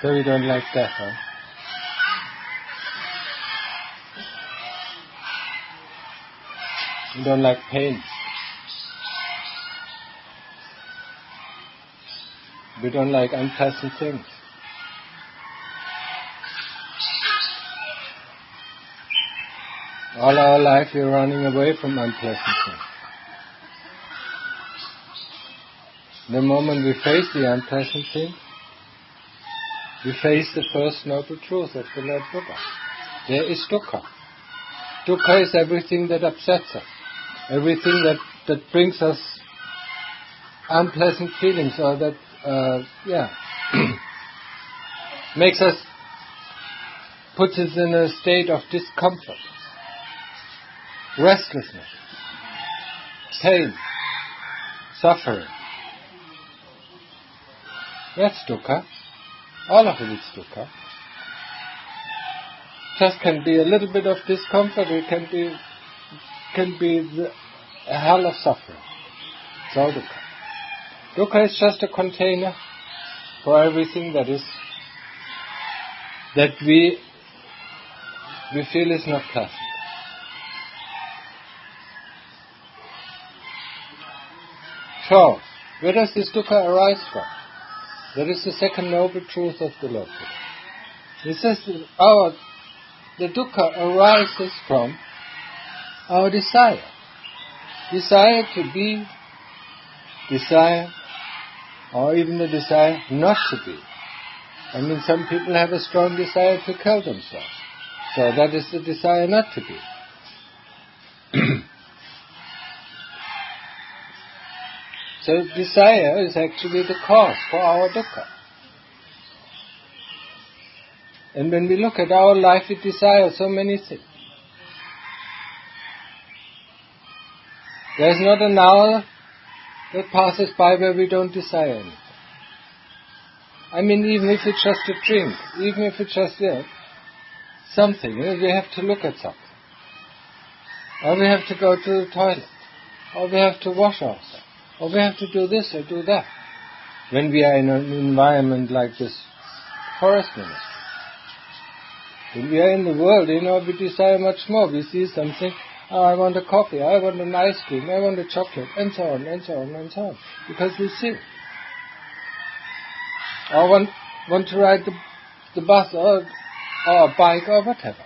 So you don't like death, huh? You don't like pain. We don't like unpleasant things. All our life we're running away from unpleasant things. The moment we face the unpleasant thing, we face the first noble truth of the Lord Buddha. There is dukkha. Dukkha is everything that upsets us. Everything that brings us unpleasant feelings, or that makes us, puts us in a state of discomfort, restlessness, pain, suffering. That's dukkha. All of it is dukkha. Just can be a little bit of discomfort. It can be the hell of suffering. It's all dukkha. Dukkha is just a container for everything that we feel is not pleasant. So, where does this dukkha arise from? That is the second noble truth of the Lord Buddha. He says that the dukkha arises from our desire. Desire to be, desire, or even the desire not to be. I mean, some people have a strong desire to kill themselves. So that is the desire not to be. So desire is actually the cause for our dukkha. And when we look at our life, we desire so many things. There is not an hour that passes by where we don't desire anything. I mean, even if it's just a drink, even if it's just something, we have to look at something. Or we have to go to the toilet. Or we have to wash ourselves. Or we have to do this or do that. When we are in an environment like this forest ministry. When we are in the world, we desire much more. We see something, I want a coffee, I want an ice cream, I want a chocolate, and so on, and so on, and so on. Because we see. Or want to ride the bus or a bike or whatever.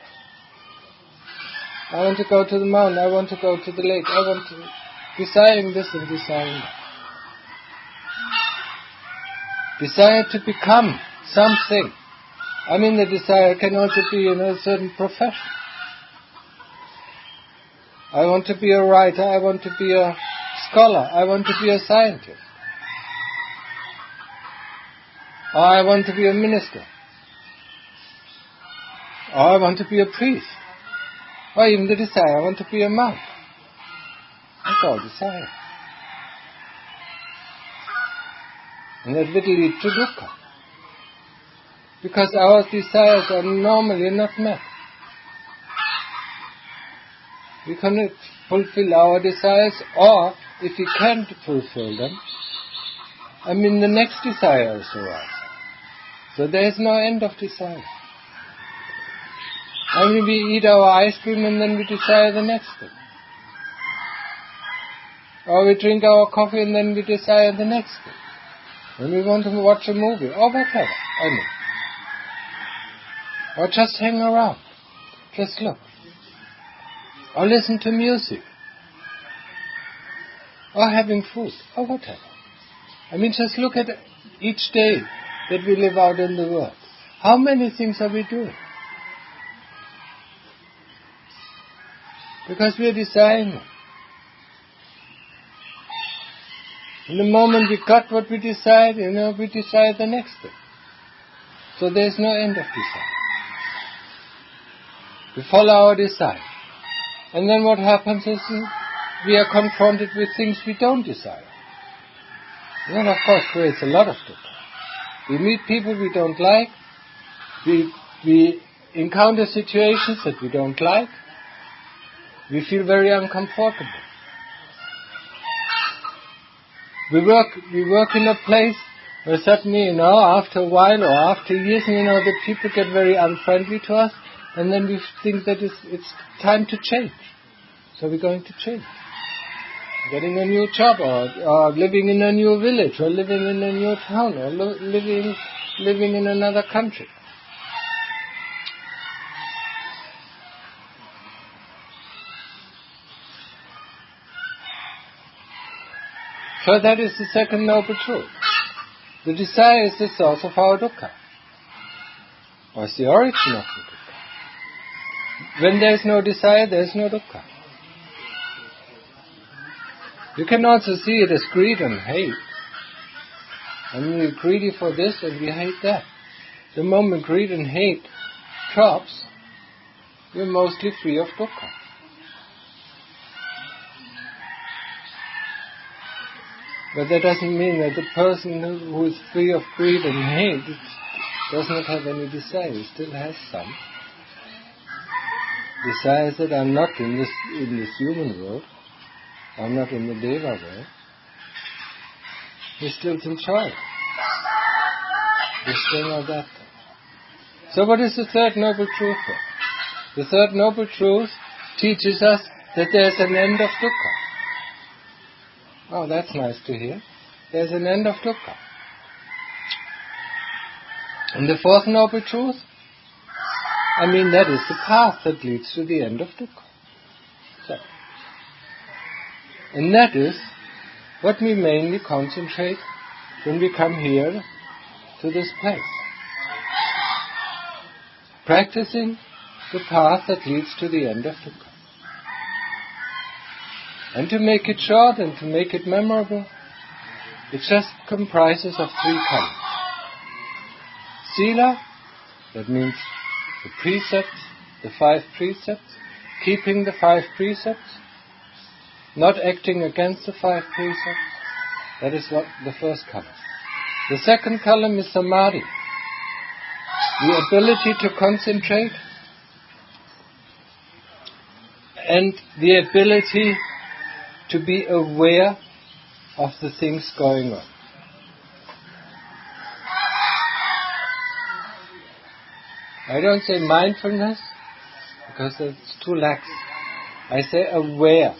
I want to go to the mountain, I want to go to the lake, I want to... Desiring this and desiring that. Desire to become something. I mean, the desire can also be in a certain profession. I want to be a writer, I want to be a scholar, I want to be a scientist. Or I want to be a minister. Or I want to be a priest. Or even the desire, I want to be a monk. That's all desire. And that will lead to dukkha. Because our desires are normally not met. We cannot fulfill our desires, or if we can't fulfill them, the next desire is arising. So there is no end of desire. We eat our ice cream and then we desire the next thing. Or we drink our coffee and then we desire the next thing. When we want to watch a movie, or whatever, Or just hang around. Just look. Or listen to music. Or having food, or whatever. Just look at each day that we live out in the world. How many things are we doing? Because we are desiring them. In the moment we got what we desired, we desire the next thing. So there is no end of desire. We follow our desire. And then what happens is we are confronted with things we don't desire. And that, of course, creates a lot of dukkha. We meet people we don't like. We encounter situations that we don't like. We feel very uncomfortable. We work in a place But suddenly, after a while or after years, the people get very unfriendly to us, and then we think that it's time to change. So we're going to change. Getting a new job, or living in a new village, or living in a new town, or living in another country. So that is the second noble truth. The desire is the source of our dukkha, or is the origin of the dukkha. When there is no desire, there is no dukkha. You can also see it as greed and hate. And we're greedy for this and we hate that. The moment greed and hate drops, you're mostly free of dukkha. But that doesn't mean that the person who is free of greed and hate does not have any desire. He still has some. Desires that I'm not in this human world. I'm not in the Deva world. He still enjoys. He's still not that. So what is the third noble truth then? The third noble truth teaches us that there's an end of dukkha. Oh, that's nice to hear. There's an end of dukkha. And the fourth noble truth, that is the path that leads to the end of dukkha. So, and that is what we mainly concentrate when we come here to this place. Practicing the path that leads to the end of dukkha. And to make it short and to make it memorable, it just comprises of 3 columns. Sila, that means the precepts, the 5 precepts, keeping the 5 precepts, not acting against the 5 precepts. That is what the first column. The second column is samadhi, the ability to concentrate and the ability to be aware of the things going on. I don't say mindfulness because it's too lax. I say aware.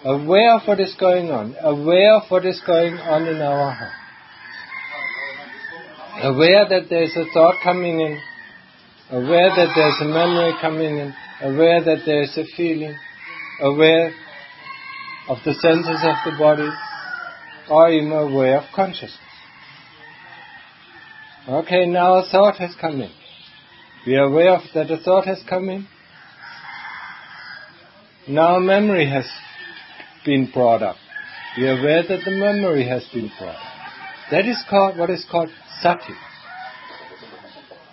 Aware of what is going on. Aware of what is going on in our heart. Aware that there is a thought coming in. Aware that there is a memory coming in. Aware that there is a feeling. Aware of the senses of the body. Or even aware of consciousness. Okay, now a thought has come in. We are aware of that a thought has come in. Now a memory has been brought up. We are aware that the memory has been brought up. That is called what is called sati.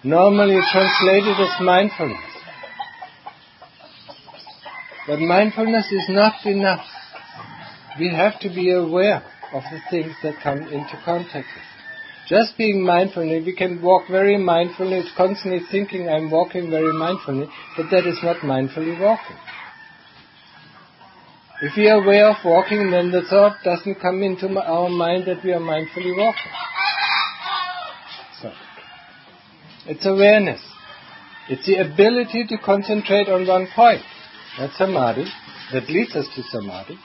Normally translated as mindfulness. But mindfulness is not enough. We have to be aware of the things that come into contact with it. Just being mindful, we can walk very mindfully, it's constantly thinking I'm walking very mindfully, but that is not mindfully walking. If we are aware of walking, then the thought doesn't come into our mind that we are mindfully walking. So, it's awareness. It's the ability to concentrate on one point. That's samadhi. That leads us to samadhi.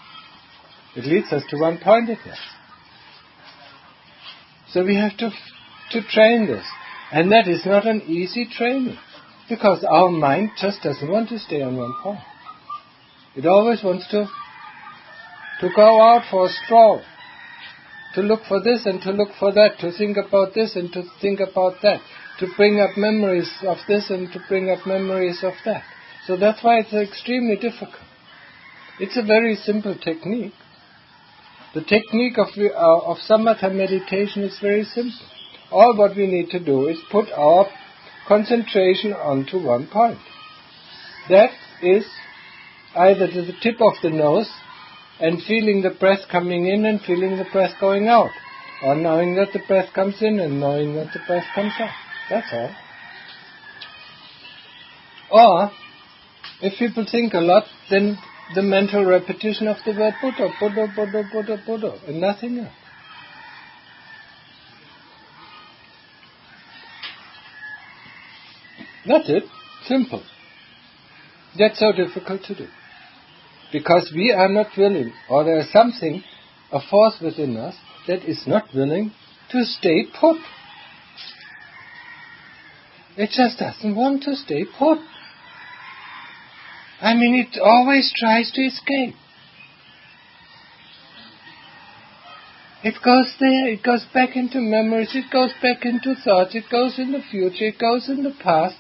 It leads us to one-pointedness. So we have to train this. And that is not an easy training. Because our mind just doesn't want to stay on one point. It always wants to go out for a stroll. To look for this and to look for that. To think about this and to think about that. To bring up memories of this and to bring up memories of that. So that's why it's extremely difficult. It's a very simple technique. The technique of samatha meditation is very simple. All what we need to do is put our concentration onto one point. That is either to the tip of the nose and feeling the breath coming in and feeling the breath going out. Or knowing that the breath comes in and knowing that the breath comes out. That's all. Or, if people think a lot, then the mental repetition of the word Buddha, Buddha, Buddha, Buddha, Buddha, and nothing else. That's it. Simple. That's so difficult to do. Because we are not willing, or there is something, a force within us, that is not willing to stay put. It just doesn't want to stay put. I mean, it always tries to escape. It goes there, it goes back into memories, it goes back into thoughts, it goes in the future, it goes in the past,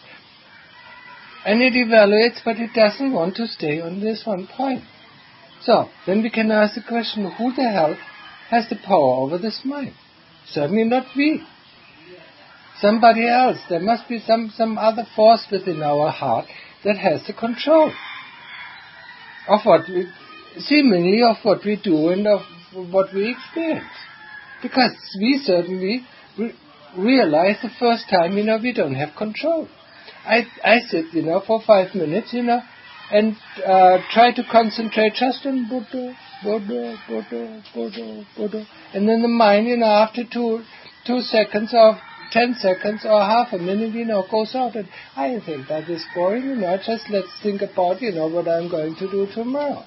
and it evaluates, but it doesn't want to stay on this one point. So, then we can ask the question, who the hell has the power over this mind? Certainly not we. Somebody else. There must be some other force within our heart that has the control of what we, seemingly of what we do and of what we experience. Because we certainly realize the first time, we don't have control. I sit, for 5 minutes, and try to concentrate just on Buddha, and then the mind, after 2 seconds or 10 seconds or half a minute, goes out, and I think that is boring, just let's think about, what I'm going to do tomorrow.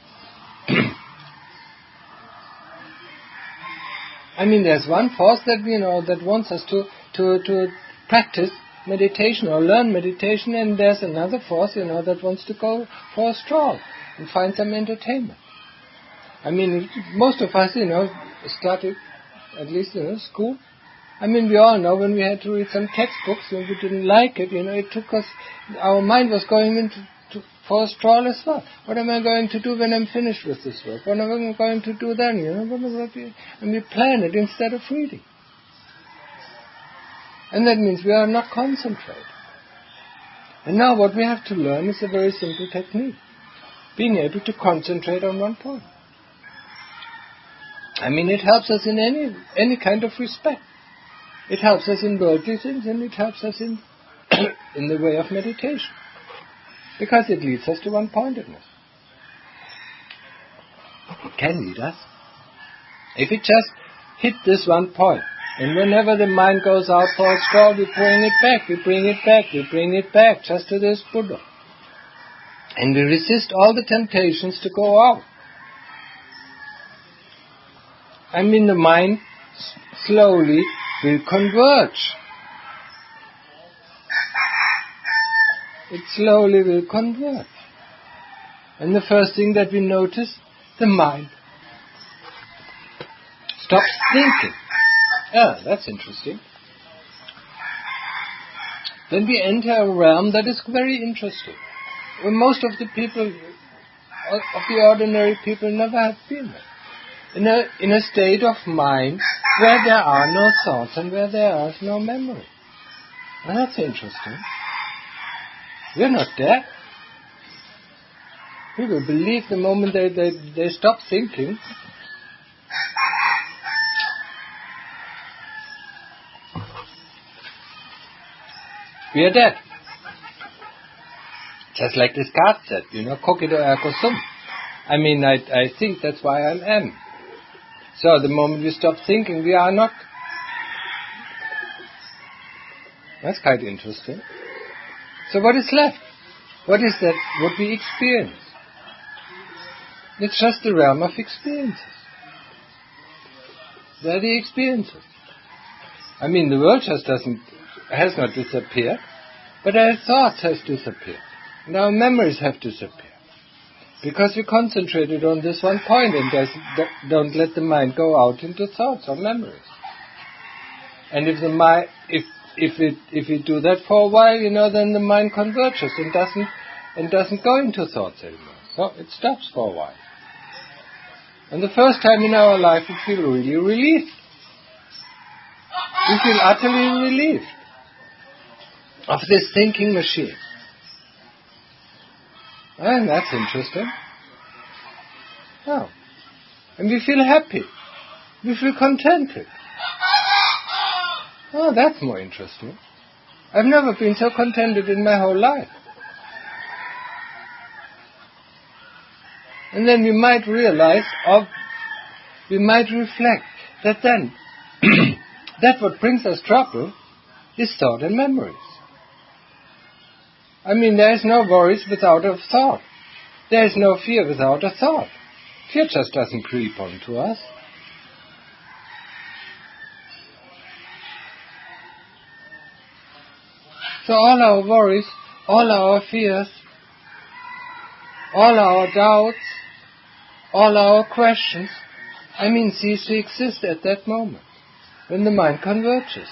I mean, there's one force that, that wants us to practice meditation or learn meditation, and there's another force, that wants to go for a stroll and find some entertainment. I mean, most of us, started, at least, school. I mean, we all know when we had to read some textbooks and we didn't like it, it took us, our mind was going for a stroll as well. What am I going to do when I'm finished with this work? What am I going to do then, And we plan it instead of reading. And that means we are not concentrated. And now what we have to learn is a very simple technique. Being able to concentrate on one point. I mean, it helps us in any kind of respect. It helps us in worldly things, and it helps us in in the way of meditation. Because it leads us to one-pointedness. It can lead us. If it just hit this one point, and whenever the mind goes out for a stroll, we bring it back, just to this Buddha. And we resist all the temptations to go out. I mean, the mind slowly will converge. It slowly will converge. And the first thing that we notice, the mind stops thinking. That's interesting. Then we enter a realm that is very interesting. Where most of the people, of the ordinary people, never have been there. In a state of mind where there are no thoughts and where there is no memory. Well, that's interesting. We're not there. People believe the moment they stop thinking, we are dead. Just like Descartes said, cogito ergo sum. I mean, I think that's why I am. So the moment we stop thinking, we are not. That's quite interesting. So what is left? What is that? What we experience? It's just the realm of experiences. They're the experiences. I mean, the world just has not disappeared, but our thoughts has disappeared. And our memories have disappeared. Because we concentrated on this one point and don't let the mind go out into thoughts or memories. And if the mind, if we do that for a while, then the mind converges and doesn't go into thoughts anymore. So it stops for a while. And the first time in our life we feel really relieved. We feel utterly relieved of this thinking machine. And that's interesting. Oh. And we feel happy. We feel contented. Oh, that's more interesting. I've never been so contented in my whole life. And then we might realize, or we might reflect, that then, that what brings us trouble is thought and memories. I mean, there is no worries without a thought. There is no fear without a thought. Fear just doesn't creep onto us. So all our worries, all our fears, all our doubts, all our questions, cease to exist at that moment, when the mind converges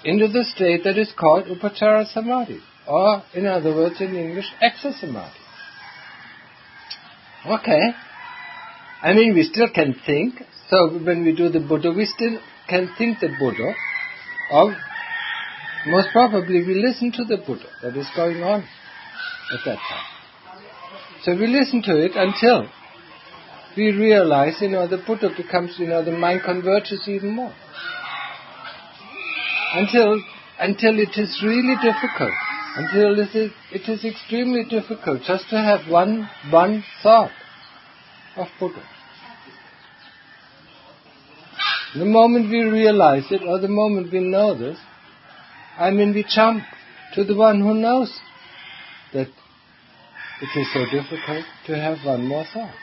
into the state that is called Upachara Samadhi, or, in other words, in English, Exo Samadhi. Okay. We still can think. So when we do the Buddha, we still can think the Buddha, or most probably we listen to the Buddha that is going on at that time. So we listen to it until we realize, the Buddha becomes, the mind converges even more. Until it is really difficult, until it is extremely difficult just to have one thought of Buddha. The moment we realize it, or the moment we know this, we jump to the one who knows that it is so difficult to have one more thought.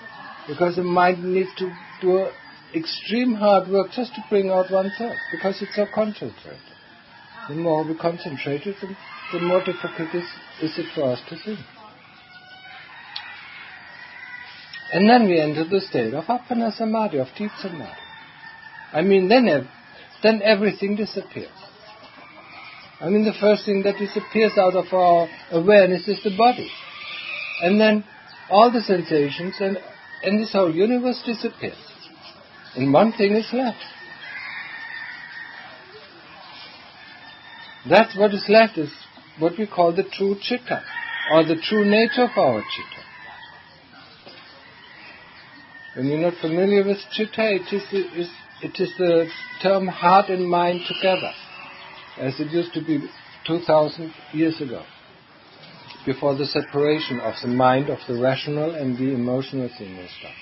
Because the mind needs to do extreme hard work just to bring out one thought, because it's so concentrated. The more we concentrate it, the more difficult is it for us to think. And then we enter the state of Appana Samadhi, of deep Samadhi. Then everything disappears. The first thing that disappears out of our awareness is the body. And then all the sensations and this whole universe disappears. And one thing is left. That's what is left, is what we call the true citta, or the true nature of our citta. When you're not familiar with citta, it is the term heart and mind together, as it used to be 2,000 years ago, before the separation of the mind, of the rational and the emotional thing and stuff,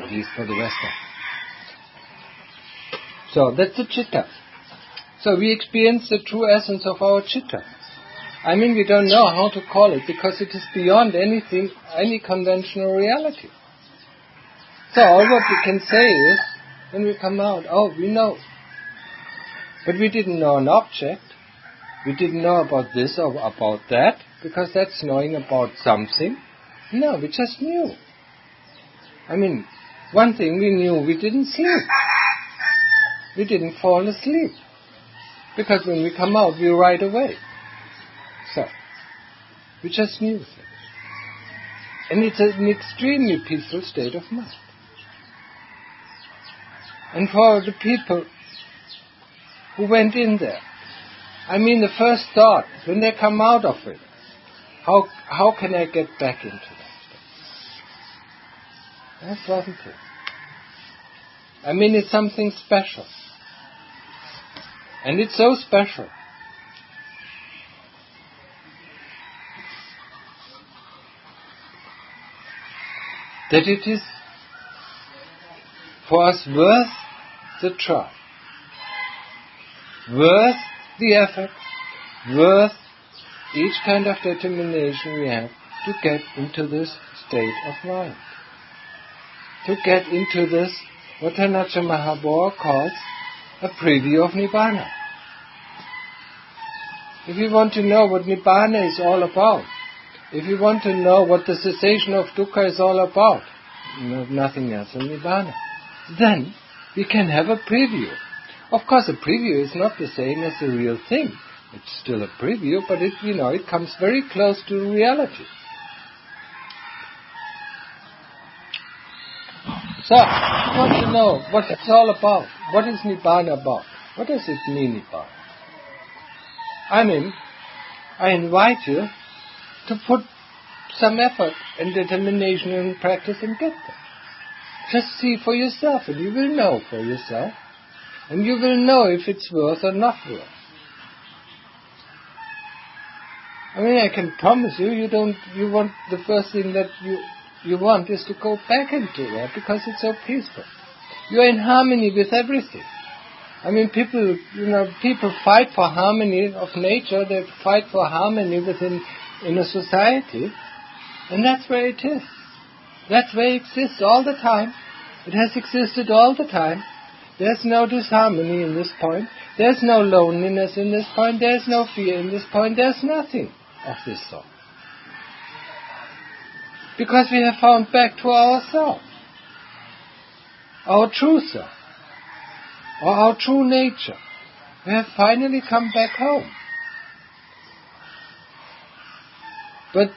at least for the Western. So that's the citta. So we experience the true essence of our citta. We don't know how to call it, because it is beyond anything, any conventional reality. So all what we can say is, when we come out, we know. But we didn't know an object. We didn't know about this or about that, because that's knowing about something. No, we just knew. One thing we knew, we didn't sleep. We didn't fall asleep. Because when we come out, we're right away. So, we just knew things. And it's an extremely peaceful state of mind. And for the people who went in there, the first thought, when they come out of it, how can I get back into that state? That wasn't it. It's something special. And it's so special that it is for us worth the try, worth the effort, worth each kind of determination we have to get into this state of mind, to get into this, what Anacha Mahabodha calls a preview of Nibbana. If you want to know what Nibbana is all about, if you want to know what the cessation of dukkha is all about, nothing else than Nibbana, then we can have a preview. Of course, a preview is not the same as the real thing. It's still a preview, but it comes very close to reality. So, you want to know what it's all about. What is Nibbana about? What does it mean, Nibbana? I invite you to put some effort and determination and practice and get there. Just see for yourself, and you will know for yourself. And you will know if it's worth or not worth. I can promise you, you want the first thing that you want is to go back into that, because it's so peaceful. You're in harmony with everything. I mean, people fight for harmony of nature. They fight for harmony in a society, and that's where it is. That's where it exists all the time. It has existed all the time. There's no disharmony in this point. There's no loneliness in this point. There's no fear in this point. There's nothing of this sort. Because we have found back to ourselves, our true self, or our true nature. We have finally come back home. But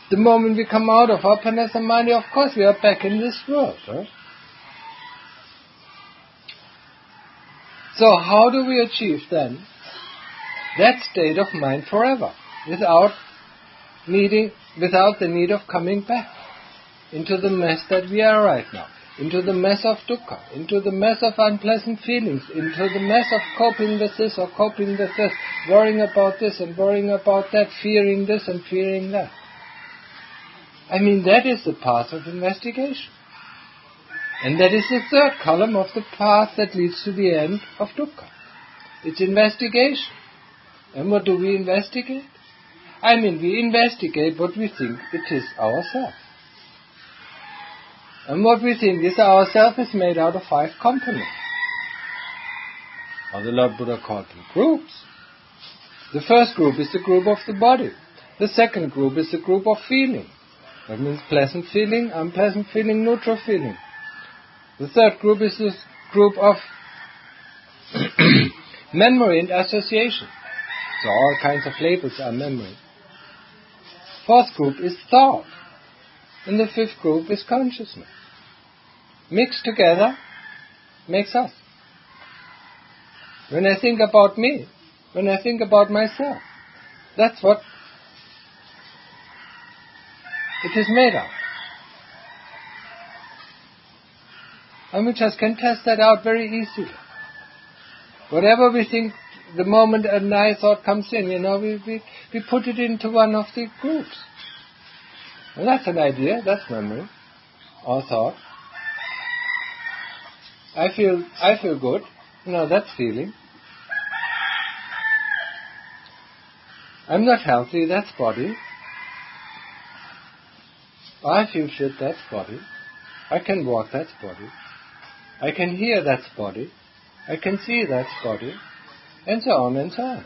the moment we come out of openness and mind, of course we are back in this world. Right? So how do we achieve then that state of mind forever, without the need of coming back into the mess that we are right now, into the mess of dukkha, into the mess of unpleasant feelings, into the mess of coping with this or coping with this, worrying about this and worrying about that, fearing this and fearing that. I mean, that is the path of investigation. And that is the third column of the path that leads to the end of dukkha. It's investigation. And what do we investigate? I mean, we investigate what we think it is ourself. And what we think is ourself is made out of 5 components. Or the Lord Buddha called them groups. The first group is the group of the body. The second group is the group of feeling. That means pleasant feeling, unpleasant feeling, neutral feeling. The third group is this group of memory and association. So all kinds of labels are memory. Fourth group is thought. And the fifth group is consciousness. Mixed together makes us. When I think about me, when I think about myself, that's what it is made of. And we just can test that out very easily. Whatever we think, the moment a nice thought comes in, we put it into one of the groups. And that's an idea, that's memory, or thought. I feel good, that's feeling. I'm not healthy, that's body. I feel shit, that's body. I can walk, that's body. I can hear, that's body. I can see, that's body. And so on and so on.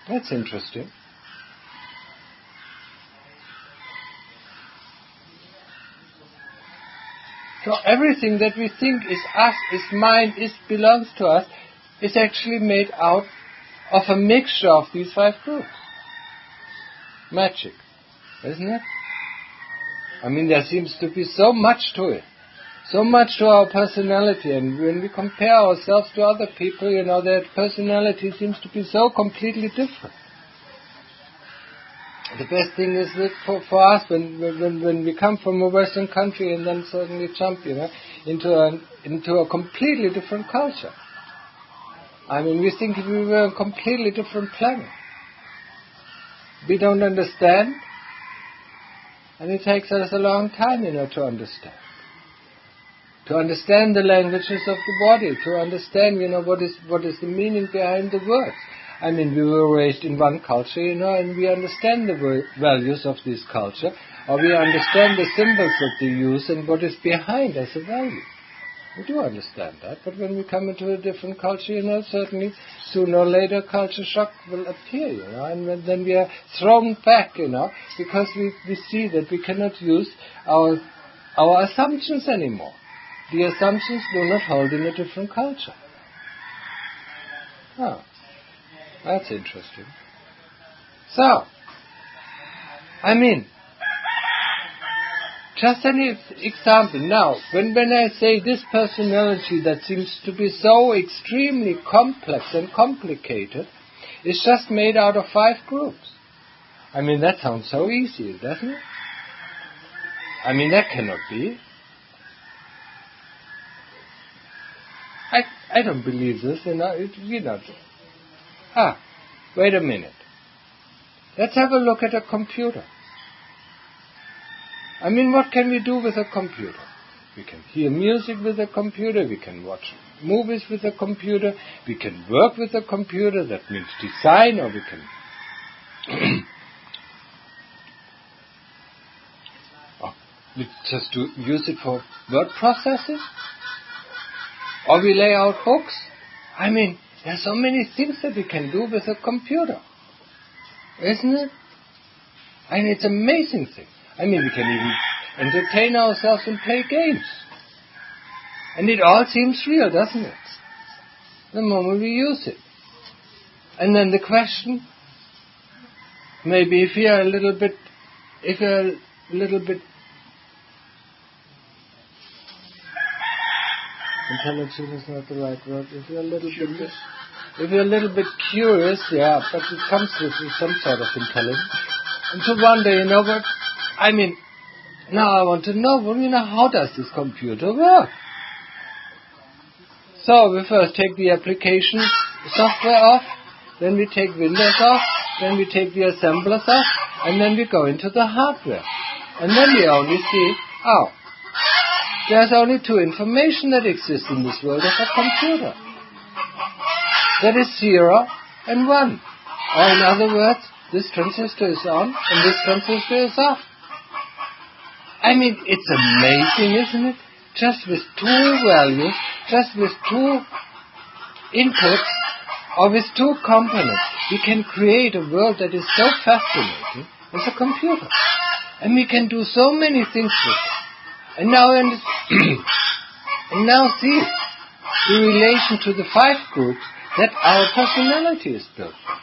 That's interesting. So everything that we think is us, is mine, belongs to us, is actually made out of a mixture of these 5 groups. Magic, isn't it? I mean, there seems to be so much to it. So much to our personality. And when we compare ourselves to other people, their personality seems to be so completely different. The best thing is that for us, when we come from a Western country and then suddenly jump, into a completely different culture. I mean, we think we were a completely different planet. We don't understand, and it takes us a long time, to understand. To understand the languages of the body, to understand, what is the meaning behind the words. I mean, we were raised in one culture, and we understand the values of this culture, or we understand the symbols that they use and what is behind as a value. We do understand that, but when we come into a different culture, certainly sooner or later culture shock will appear, and then we are thrown back, because we see that we cannot use our assumptions anymore. The assumptions do not hold in a different culture. Oh, that's interesting. So, I mean, just an example. Now, when I say this personality that seems to be so extremely complex and complicated is just made out of 5 groups. I mean, that sounds so easy, doesn't it? I mean, that cannot be. I don't believe this, wait a minute. Let's have a look at a computer. I mean, what can we do with a computer? We can hear music with a computer, we can watch movies with a computer, we can work with a computer, that means design, or we can we just use it for word processes, or we lay out books. I mean, there are so many things that we can do with a computer, isn't it? I mean, it's an amazing thing. I mean, we can even entertain ourselves and play games. And it all seems real, doesn't it? The moment we use it. And then the question, maybe if you're a little bit intelligent is not the right word. If you're a little bit curious, yeah, but it comes with some sort of intelligence. And to wonder, what? I mean, now I want to know, how does this computer work? So we first take the application software off, then we take Windows off, then we take the assemblers off, and then we go into the hardware. And then we only see, there's only two information that exists in this world of a computer. That is 0 and 1. Or in other words, this transistor is on and this transistor is off. I mean, it's amazing, isn't it? Just with two values, just with two inputs, or with two components, we can create a world that is so fascinating as a computer. And we can do so many things with it. And now see the relation to the 5 groups that our personality is built from.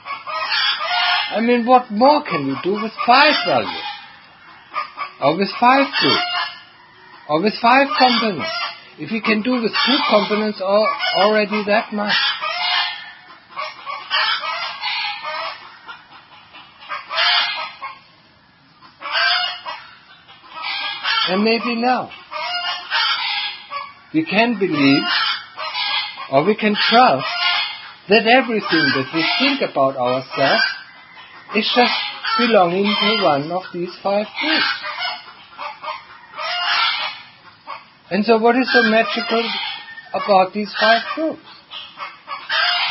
I mean, what more can we do with 5 values? Or with 5 groups? Or with 5 components? If we can do with 2 components already that much. And maybe now we can believe, or we can trust, that everything that we think about ourselves is just belonging to one of these 5 groups. And so what is so magical about these 5 groups?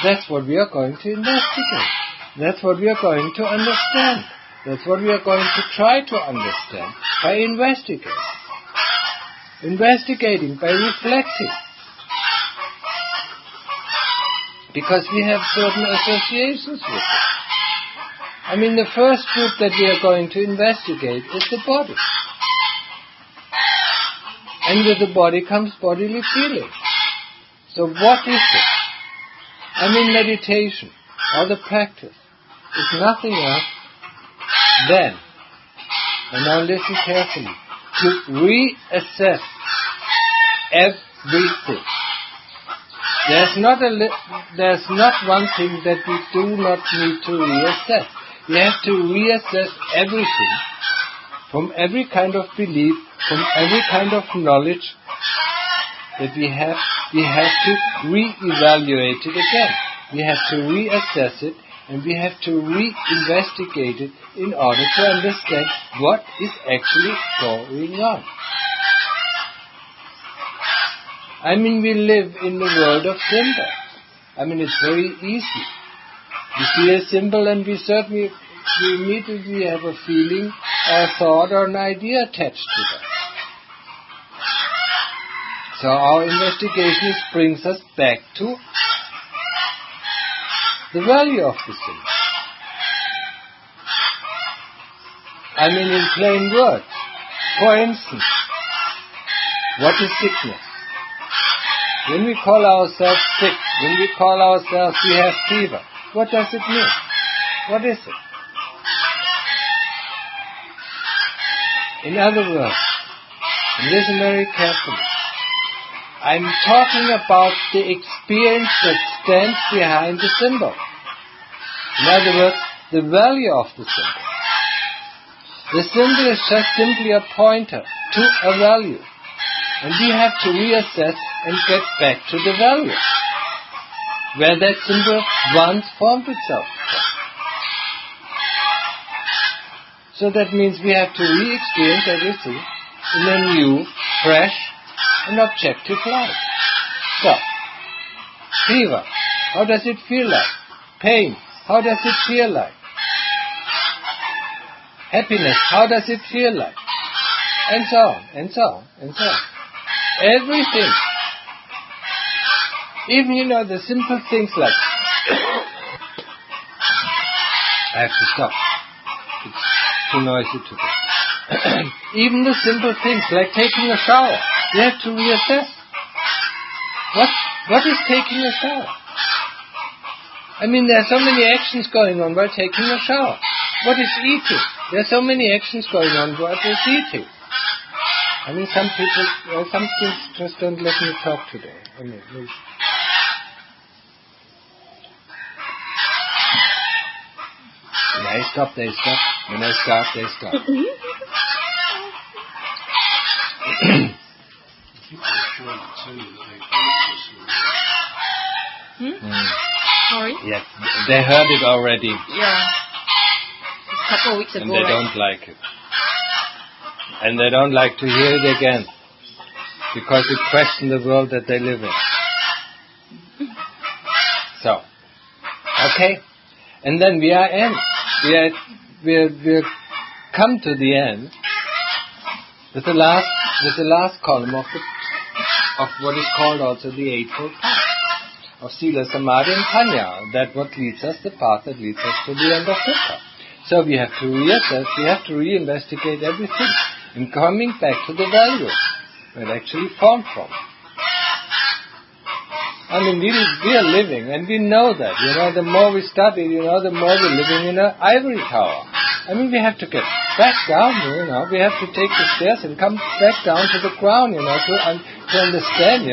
That's what we are going to investigate. That's what we are going to understand. That's what we are going to try to understand by investigating, by reflecting. Because we have certain associations with it. I mean, the first group that we are going to investigate is the body. And with the body comes bodily feeling. So what is it? I mean, meditation, or the practice, is nothing else than, and now listen carefully, to reassess everything. There's not one thing that we do not need to reassess. We have to reassess everything, from every kind of belief, from every kind of knowledge that we have to re-evaluate it again. We have to reassess it, and we have to re-investigate it in order to understand what is actually going on. I mean, we live in the world of symbols. I mean, it's very easy. We see a symbol and we immediately have a feeling, or a thought, or an idea attached to that. So our investigation brings us back to the value of the symbol. I mean, in plain words. For instance, what is sickness? When we call ourselves sick, when we call ourselves we have fever, what does it mean? What is it? In other words, listen very carefully. I'm talking about the experience that stands behind the symbol. In other words, the value of the symbol. The symbol is just simply a pointer to a value. And we have to reassess and get back to the value, where that symbol once formed itself. So that means we have to re-experience everything in a new, fresh, an objective light. So, fever, how does it feel like? Pain, how does it feel like? Happiness, how does it feel like? And so on, and so on, and so on. Everything. Even, the simple things like... I have to stop. It's too noisy today. Even the simple things like taking a shower, you have to reassess. What is taking a shower? There are so many actions going on while taking a shower. What is eating? There are so many actions going on. What is eating? Some people, some things just don't let me talk today. When I stop, they stop. When I start, they stop. Sorry? Yes, they heard it already. Yeah. A couple of weeks ago. And they don't like it. And they don't like to hear it again. Because it questions the world that they live in. So, okay. And then we are end. We come to the end with the last column of what is called also the Eightfold Path of Sila, Samadhi and Panya. That what leads us, the path that leads us to the end of dukkha. So we have to reassess, we have to reinvestigate everything, and coming back to the value where it actually formed from. We are living, and we know that. The more we study, the more we're living in an ivory tower. We have to get back down, we have to take the stairs and come back down to the ground, to understand,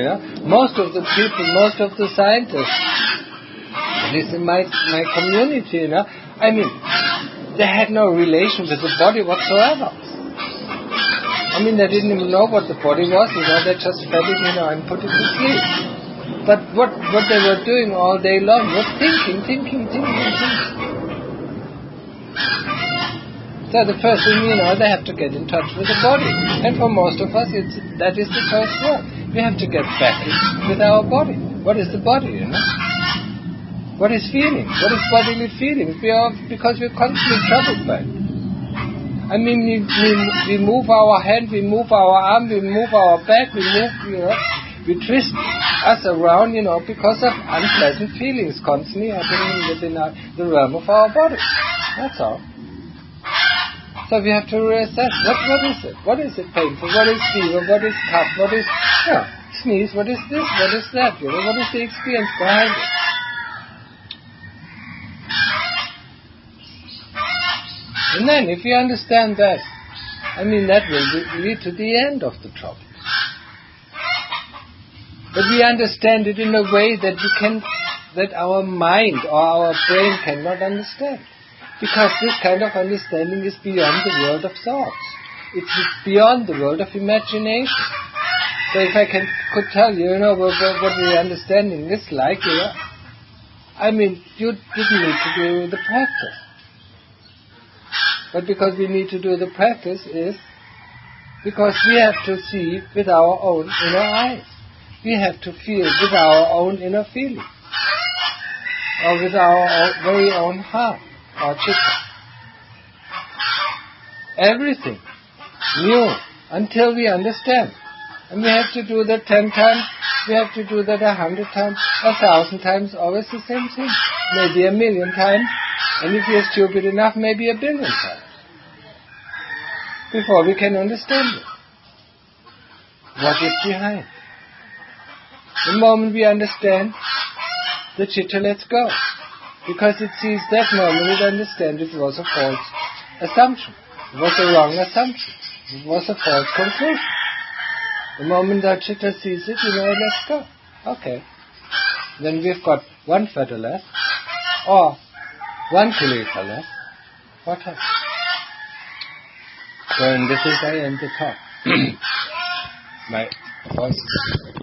Most of the people, most of the scientists, at least in my community, they had no relation with the body whatsoever. They didn't even know what the body was, they just fed it, and put it to sleep. But what they were doing all day long was thinking. So the first thing, they have to get in touch with the body. And for most of us, that is the first work. We have to get back with our body. What is the body, What is feeling? What is bodily feeling? Because we're constantly troubled by it. We move our hand, we move our arm, we move our back, we move, we twist us around, because of unpleasant feelings constantly happening within the realm of our body. That's all. So we have to reassess, what is it? What is it painful? What is fever? What is cough? What is, sneeze? What is this? What is that? What is the experience behind it? And then, if you understand that, that will lead to the end of the trouble. But we understand it in a way that our mind or our brain cannot understand. Because this kind of understanding is beyond the world of thoughts. It's beyond the world of imagination. So if I could tell you, what the understanding is like, you didn't need to do the practice. But because we need to do the practice is because we have to see with our own inner eyes. We have to feel with our own inner feeling. Or with our very own heart, our chitta. Everything new until we understand. And we have to do that 10 times, we have to do that 100 times, 1,000 times, always the same thing. Maybe 1,000,000 times, and if we are stupid enough, maybe 1,000,000,000 times. Before we can understand it. What is behind? The moment we understand, the chitta lets go. Because it sees that moment it understands it was a false assumption. It was a wrong assumption. It was a false conclusion. The moment that chitta sees it, it lets go. Okay. Then we've got 1 feather left, or 1 kilesa left. What else? So in this is I end the talk. My voice is